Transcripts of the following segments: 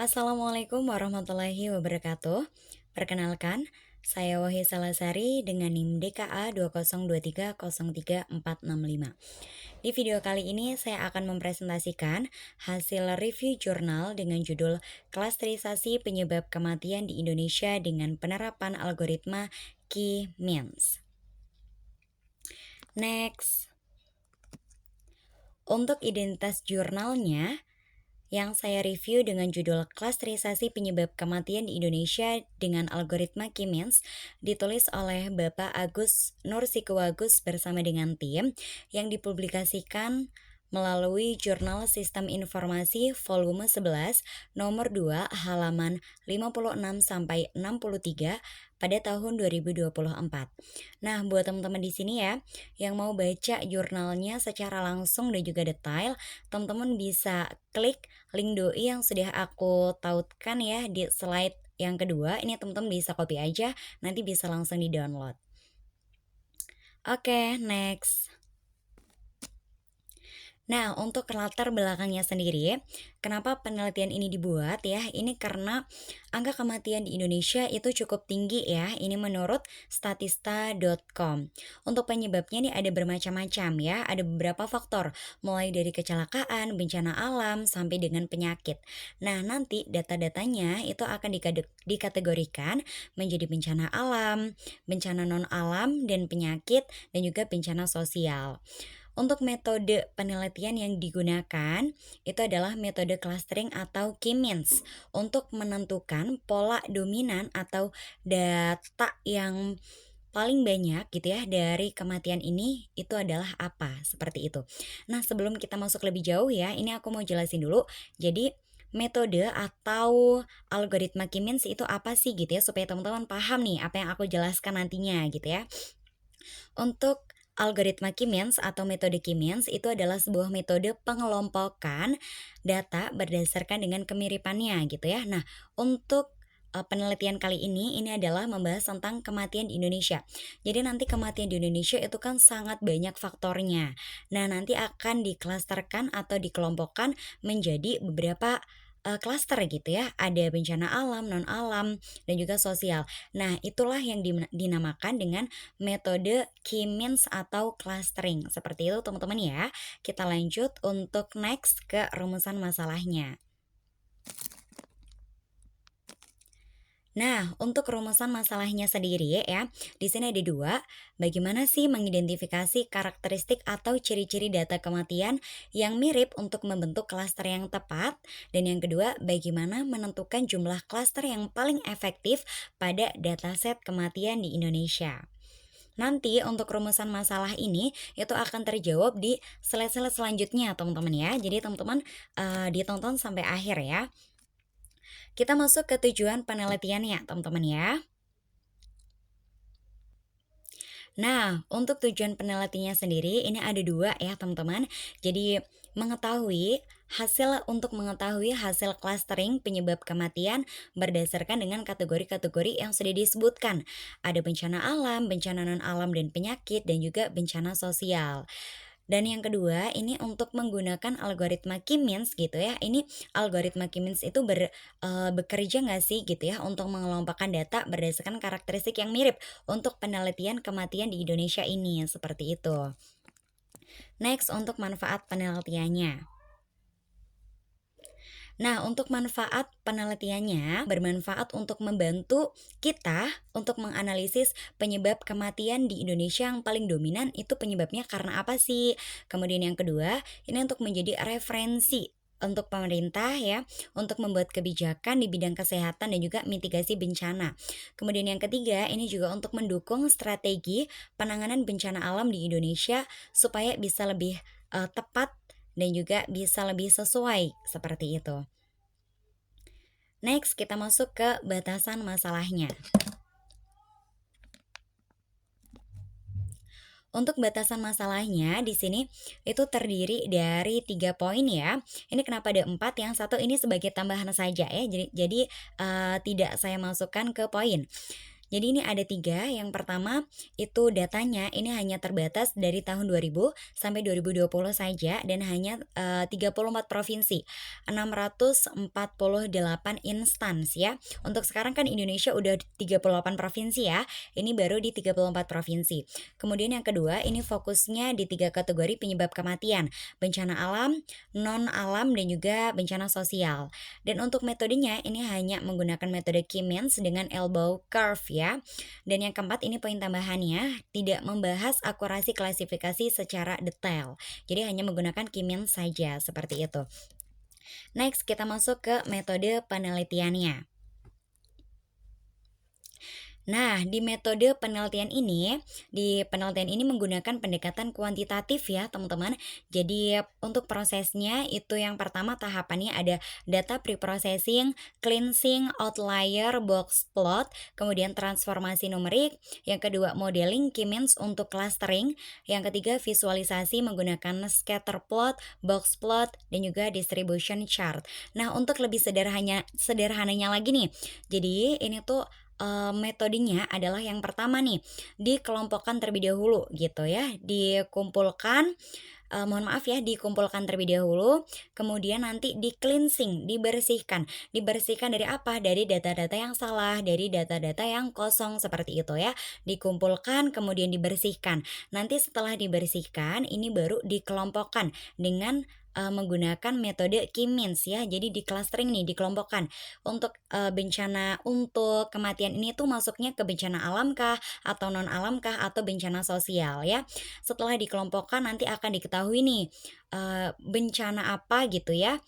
Assalamualaikum warahmatullahi wabarakatuh. Perkenalkan, saya Wahyu Salasari dengan NIM DKA 202303465. Di video kali ini saya akan mempresentasikan hasil review jurnal dengan judul Klasterisasi Penyebab Kematian di Indonesia dengan Penerapan Algoritma Key Means. Next. Untuk identitas jurnalnya, yang saya review dengan judul Klasterisasi Penyebab Kematian di Indonesia dengan Algoritma Key Means, ditulis oleh Bapak Agus Nursikuwagus bersama dengan tim, yang dipublikasikan melalui Jurnal Sistem Informasi volume 11 nomor 2 halaman 56-63 pada tahun 2024. Nah, buat teman-teman di sini ya yang mau baca jurnalnya secara langsung dan juga detail, teman-teman bisa klik link doi yang sudah aku tautkan ya di slide yang kedua. Ini teman-teman bisa copy aja, nanti bisa langsung di-download. Oke, next. Nah, untuk latar belakangnya sendiri, kenapa penelitian ini dibuat ya? Ini karena angka kematian di Indonesia itu cukup tinggi ya. Ini menurut statista.com. Untuk penyebabnya nih ada bermacam-macam ya. Ada beberapa faktor, mulai dari kecelakaan, bencana alam, sampai dengan penyakit. Nah, nanti data-datanya itu akan dikategorikan menjadi bencana alam, bencana non-alam, dan penyakit, dan juga bencana sosial. Untuk metode penelitian yang digunakan itu adalah metode clustering atau key means untuk menentukan pola dominan atau data yang paling banyak gitu ya dari kematian ini itu adalah apa, seperti itu. Nah, sebelum kita masuk lebih jauh ya, ini aku mau jelasin dulu. Jadi metode atau algoritma key means itu apa sih gitu ya, supaya teman-teman paham nih apa yang aku jelaskan nantinya gitu ya. Untuk algoritma Key Means atau metode Key Means itu adalah sebuah metode pengelompokan data berdasarkan dengan kemiripannya gitu ya. Nah, untuk penelitian kali ini adalah membahas tentang kematian di Indonesia. Jadi nanti kematian di Indonesia itu kan sangat banyak faktornya. Nah, nanti akan diklasterkan atau dikelompokkan menjadi beberapa klaster gitu ya. Ada bencana alam, non alam, dan juga sosial. Nah, itulah yang dinamakan dengan metode key means atau clustering. Seperti itu teman-teman ya. Kita lanjut untuk next ke rumusan masalahnya. Nah, untuk rumusan masalahnya sendiri ya, di sini ada dua. Bagaimana sih mengidentifikasi karakteristik atau ciri-ciri data kematian yang mirip untuk membentuk klaster yang tepat? Dan yang kedua, bagaimana menentukan jumlah klaster yang paling efektif pada dataset kematian di Indonesia? Nanti untuk rumusan masalah ini itu akan terjawab di slide-slide selanjutnya teman-teman ya. Jadi teman-teman ditonton sampai akhir ya. Kita masuk ke tujuan penelitiannya teman-teman ya. Nah, untuk tujuan penelitiannya sendiri ini ada dua ya teman-teman. Jadi untuk mengetahui hasil clustering penyebab kematian berdasarkan dengan kategori-kategori yang sudah disebutkan. Ada bencana alam, bencana non-alam dan penyakit, dan juga bencana sosial. Dan yang kedua, ini untuk menggunakan algoritma Key Means gitu ya. Ini algoritma Key Means itu bekerja nggak sih gitu ya untuk mengelompokkan data berdasarkan karakteristik yang mirip untuk penelitian kematian di Indonesia ini, seperti itu. Next, untuk manfaat penelitiannya. Nah, untuk manfaat penelitiannya bermanfaat untuk membantu kita untuk menganalisis penyebab kematian di Indonesia yang paling dominan itu penyebabnya karena apa sih? Kemudian yang kedua, ini untuk menjadi referensi untuk pemerintah ya, untuk membuat kebijakan di bidang kesehatan dan juga mitigasi bencana. Kemudian yang ketiga, ini juga untuk mendukung strategi penanganan bencana alam di Indonesia supaya bisa lebih tepat dan juga bisa lebih sesuai seperti itu. Next, kita masuk ke batasan masalahnya. Untuk batasan masalahnya di sini itu terdiri dari 3 poin ya. Ini kenapa ada 4? Yang satu ini sebagai tambahan saja ya. Jadi tidak saya masukkan ke poin. Jadi ini ada 3, yang pertama itu datanya ini hanya terbatas dari tahun 2000 sampai 2020 saja dan hanya 34 provinsi, 648 instans ya. Untuk sekarang kan Indonesia udah 38 provinsi ya, ini baru di 34 provinsi. Kemudian yang kedua, ini fokusnya di 3 kategori penyebab kematian, bencana alam, non alam, dan juga bencana sosial. Dan untuk metodenya ini hanya menggunakan metode Kimmins dengan elbow curve ya. Dan yang keempat, ini poin tambahannya, tidak membahas akurasi klasifikasi secara detail. Jadi hanya menggunakan Kimmins saja seperti itu. Next, kita masuk ke metode penelitiannya. Nah, di penelitian ini menggunakan pendekatan kuantitatif ya, teman-teman. Jadi, untuk prosesnya itu yang pertama tahapannya ada data preprocessing, cleansing, outlier, box plot, kemudian transformasi numerik, yang kedua modeling Kimmins untuk clustering, yang ketiga visualisasi menggunakan scatter plot, box plot, dan juga distribution chart. Nah, untuk lebih sederhananya lagi nih. Jadi, ini tuh metodenya adalah yang pertama nih, dikelompokkan terlebih dahulu gitu ya, dikumpulkan terlebih dahulu, kemudian nanti di-cleansing, dibersihkan. Dibersihkan dari apa? Dari data-data yang salah, dari data-data yang kosong seperti itu ya. Dikumpulkan kemudian dibersihkan. Nanti setelah dibersihkan, ini baru dikelompokkan dengan menggunakan metode Kimmins ya. Jadi di clustering nih, dikelompokkan. Untuk kematian ini tuh masuknya ke bencana alam kah atau non alam kah atau bencana sosial ya. Setelah dikelompokkan nanti akan diketahui nih bencana apa gitu ya,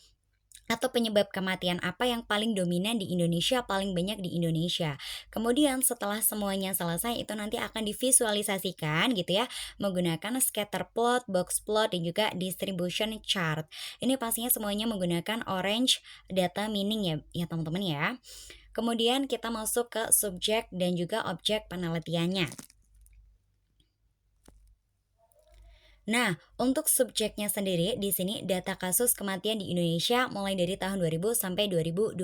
atau penyebab kematian apa yang paling dominan di Indonesia, paling banyak di Indonesia. Kemudian setelah semuanya selesai itu nanti akan divisualisasikan gitu ya, menggunakan scatter plot, box plot, dan juga distribution chart. Ini pastinya semuanya menggunakan orange data meaning ya teman-teman ya. Kemudian kita masuk ke subjek dan juga objek penelitiannya. Nah, untuk subjeknya sendiri di sini data kasus kematian di Indonesia mulai dari tahun 2000 sampai 2020.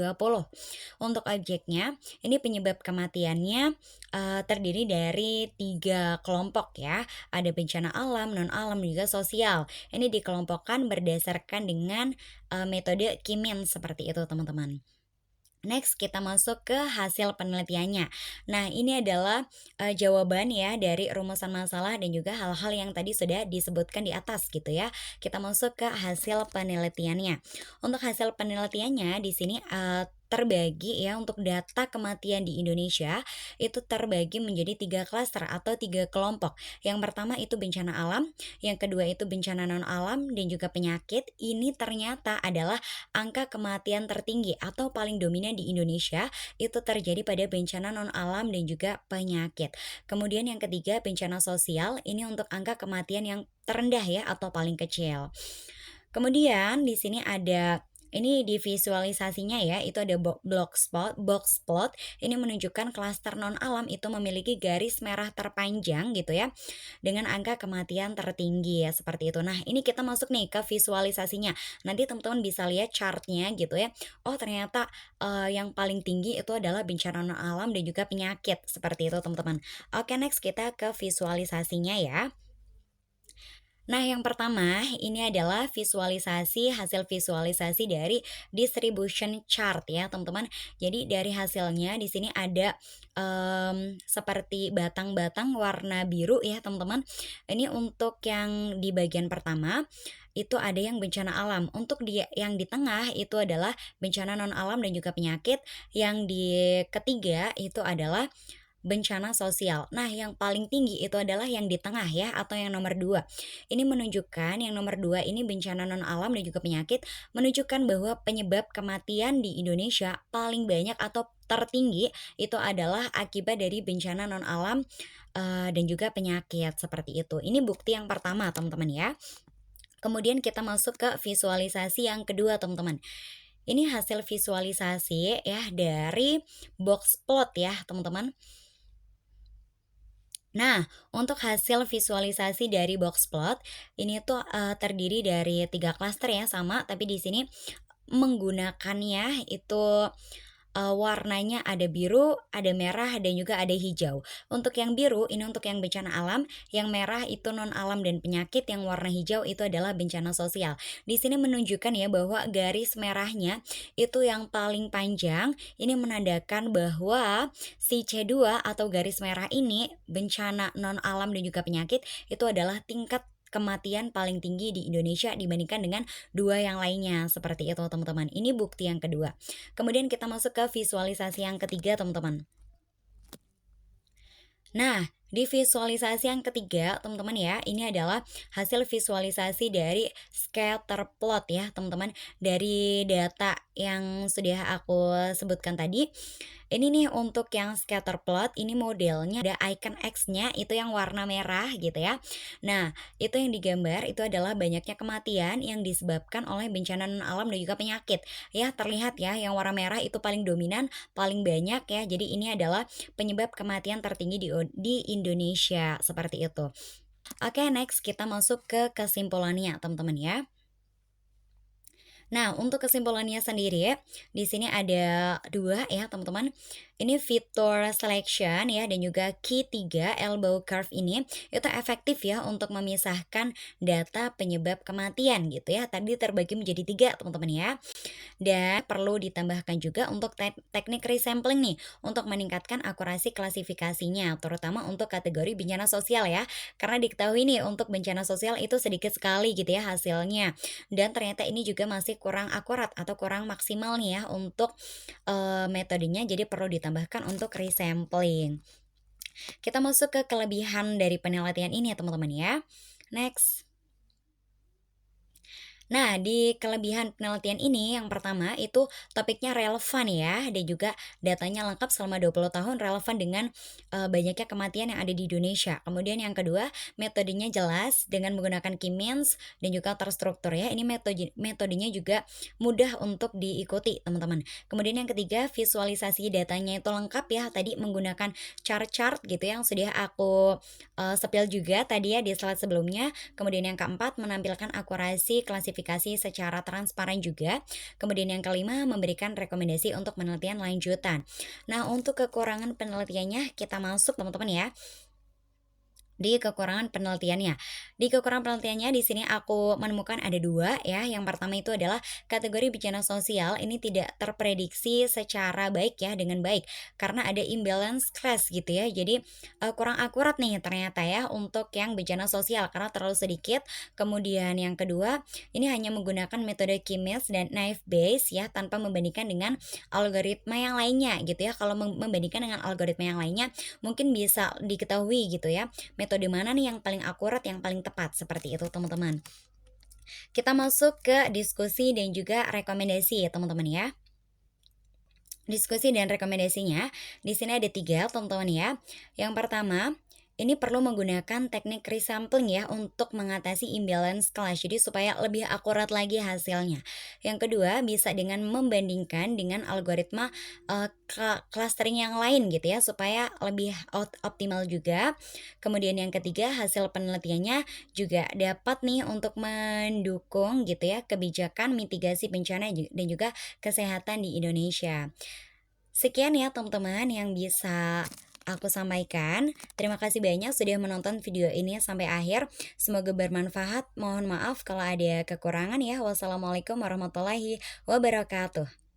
Untuk objeknya, ini penyebab kematiannya terdiri dari 3 kelompok ya. Ada bencana alam, non alam, juga sosial. Ini dikelompokkan berdasarkan dengan metode Kimmins seperti itu, teman-teman. Next, kita masuk ke hasil penelitiannya. Nah, ini adalah jawaban ya dari rumusan masalah dan juga hal-hal yang tadi sudah disebutkan di atas gitu ya. Kita masuk ke hasil penelitiannya. Untuk hasil penelitiannya di sini terbagi ya, untuk data kematian di Indonesia itu terbagi menjadi 3 klaster atau 3 kelompok. Yang pertama itu bencana alam, yang kedua itu bencana non alam, dan juga penyakit. Ini ternyata adalah angka kematian tertinggi atau paling dominan di Indonesia itu terjadi pada bencana non alam dan juga penyakit. Kemudian yang ketiga bencana sosial, ini untuk angka kematian yang terendah ya atau paling kecil. Kemudian di sini ada ini di visualisasinya ya, itu ada box plot, ini menunjukkan klaster non alam itu memiliki garis merah terpanjang gitu ya, dengan angka kematian tertinggi ya seperti itu. Nah ini kita masuk nih ke visualisasinya. Nanti teman-teman bisa lihat chartnya gitu ya. Oh ternyata yang paling tinggi itu adalah bencana non alam dan juga penyakit seperti itu teman-teman. Oke, next kita ke visualisasinya ya. Nah, yang pertama ini adalah hasil visualisasi dari distribution chart ya, teman-teman. Jadi dari hasilnya di sini ada seperti batang-batang warna biru ya, teman-teman. Ini untuk yang di bagian pertama itu ada yang bencana alam. Untuk yang di tengah itu adalah bencana non alam dan juga penyakit. Yang di ketiga itu adalah bencana sosial. Nah, yang paling tinggi itu adalah yang di tengah ya, atau yang nomor 2. Ini menunjukkan yang nomor 2 ini bencana non alam dan juga penyakit, menunjukkan bahwa penyebab kematian di Indonesia paling banyak atau tertinggi itu adalah akibat dari bencana non alam dan juga penyakit seperti itu. Ini bukti yang pertama, teman-teman ya. Kemudian kita masuk ke visualisasi yang kedua, teman-teman. Ini hasil visualisasi ya dari box plot ya, teman-teman. Nah, untuk hasil visualisasi dari box plot ini tuh terdiri dari 3 klaster ya sama, tapi di sini menggunakannya itu warnanya ada biru, ada merah, dan juga ada hijau. Untuk yang biru ini untuk yang bencana alam, yang merah itu non alam dan penyakit, yang warna hijau itu adalah bencana sosial. Di sini menunjukkan ya bahwa garis merahnya itu yang paling panjang, ini menandakan bahwa si C2 atau garis merah ini, bencana non alam dan juga penyakit, itu adalah tingkat kematian paling tinggi di Indonesia dibandingkan dengan dua yang lainnya. Seperti itu teman-teman. Ini bukti yang kedua. Kemudian kita masuk ke visualisasi yang ketiga teman-teman. Nah, di visualisasi yang ketiga, teman-teman ya, ini adalah hasil visualisasi dari scatter plot ya, teman-teman. Dari data yang sudah aku sebutkan tadi, ini nih untuk yang scatter plot, ini modelnya ada icon X-nya itu yang warna merah gitu ya. Nah, itu yang digambar itu adalah banyaknya kematian yang disebabkan oleh bencana non alam dan juga penyakit. Ya, terlihat ya yang warna merah itu paling dominan, paling banyak ya. Jadi ini adalah penyebab kematian tertinggi di Indonesia seperti itu. Oke, next kita masuk ke kesimpulannya, teman-teman ya. Nah, untuk kesimpulannya sendiri, di sini ada dua ya, teman-teman. Ini fitur selection ya dan juga key 3 elbow curve ini itu efektif ya untuk memisahkan data penyebab kematian gitu ya. Tadi terbagi menjadi tiga, teman-teman ya. Dan perlu ditambahkan juga untuk teknik resampling nih, untuk meningkatkan akurasi klasifikasinya, terutama untuk kategori bencana sosial ya. Karena diketahui nih untuk bencana sosial itu sedikit sekali gitu ya hasilnya. Dan ternyata ini juga masih kurang akurat atau kurang maksimal nih ya untuk metodenya, jadi perlu ditambahkan untuk resampling. Kita masuk ke kelebihan dari penelitian ini ya teman-teman ya. Next. Nah, di kelebihan penelitian ini yang pertama itu topiknya relevan ya dan juga datanya lengkap selama 20 tahun, relevan dengan banyaknya kematian yang ada di Indonesia. Kemudian yang kedua, metodenya jelas dengan menggunakan key means dan juga terstruktur ya. Ini metodenya juga mudah untuk diikuti, teman-teman. Kemudian yang ketiga, visualisasi datanya itu lengkap ya. Tadi menggunakan chart-chart gitu yang sudah aku spill juga tadi ya di slide sebelumnya. Kemudian yang keempat, menampilkan akurasi klasifikasi secara transparan juga. Kemudian yang kelima, memberikan rekomendasi untuk penelitian lanjutan. Nah, untuk kekurangan penelitiannya kita masuk teman-teman ya. Di kekurangan penelitiannya. Di kekurangan penelitiannya di sini aku menemukan ada dua ya. Yang pertama itu adalah kategori bencana sosial ini tidak terprediksi secara baik ya dengan baik karena ada imbalance class gitu ya. Jadi kurang akurat nih ternyata ya untuk yang bencana sosial karena terlalu sedikit. Kemudian yang kedua, ini hanya menggunakan metode Kimes dan naive Bayes ya tanpa membandingkan dengan algoritma yang lainnya gitu ya. Kalau membandingkan dengan algoritma yang lainnya mungkin bisa diketahui gitu ya metode mana nih yang paling akurat, yang paling tepat, seperti itu teman-teman. Kita masuk ke diskusi dan juga rekomendasi ya teman-teman ya. Diskusi dan rekomendasinya, di sini ada tiga teman-teman ya. Yang pertama, ini perlu menggunakan teknik resampling ya untuk mengatasi imbalance class, jadi supaya lebih akurat lagi hasilnya. Yang kedua, bisa dengan membandingkan dengan algoritma clustering yang lain gitu ya, supaya lebih optimal juga. Kemudian yang ketiga, hasil penelitiannya juga dapat nih untuk mendukung gitu ya kebijakan mitigasi bencana dan juga kesehatan di Indonesia. Sekian ya teman-teman yang bisa aku sampaikan. Terima kasih banyak sudah menonton video ini sampai akhir. Semoga bermanfaat. Mohon maaf kalau ada kekurangan ya. Wassalamualaikum warahmatullahi wabarakatuh.